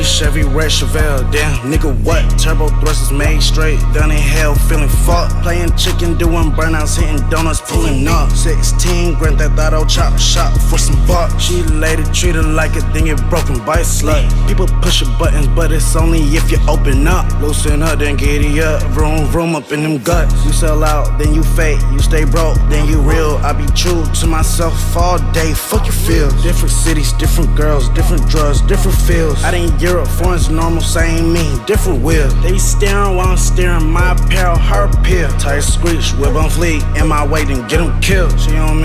93 Chevy Red Chevelle. Damn, nigga, what? Turbo thrusters made straight. Down in hell, feeling fucked. Playing chicken, doing burnouts, hitting donuts, pulling up. 16, Grand Theft Auto, chop shop for some bucks. She lady treated like a thing, get broken by a slut. People push your buttons, but it's only if you open up. Loosen up, then giddy up. Vroom up in them guts. You sell out, then you fake. You stay broke, then you real. I be true to myself all day. Fuck your feels. Different cities, different girls, different drugs, different feels. Out in Europe, foreign's normal, same me, different wheels. They staring while I'm staring, my apparel, her pill. Tire screech, whip on fleek, in my way, then get them killed. She on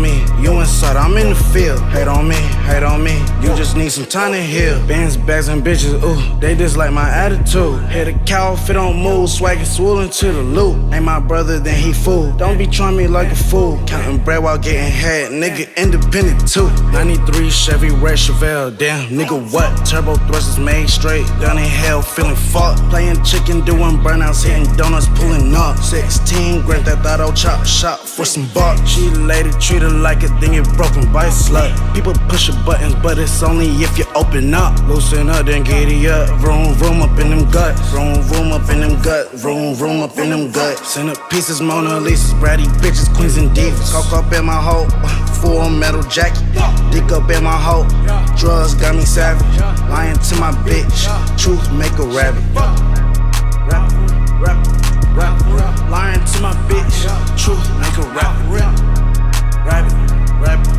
me, you inside, I'm in the field. Hate on me, you just need some time to heal. Bands, bags, and bitches, ooh, they dislike my attitude. Hit a cow, fit on move, swaggin' swollen to the loot. Ain't my brother, then he fool. Don't be trying me like a fool. Counting bread while getting head, nigga independent too. 93 Chevy Red Chevelle, damn, nigga, what? Turbo thrusters made straight. Down in hell, feeling fucked. Playing chicken, doing burnouts, hitting donuts, pulling up. 16, Grand Theft Auto, chop shop for some bucks. She lady treated like a thing, get broken by a slut. People push your buttons, but it's only if you open up. Loosen up, then giddy up. Vroom up in them guts. Vroom up in them guts. Vroom up in them guts. Centerpieces, Mona Lisas, bratty bitches, queens and divas. Coke up in my hoe, full metal jacket. Dick up in my hoe, drugs got me savage. Lying to my bitch, truth make a rabbit. Lying to my bitch, truth make a rabbit. Rabbit.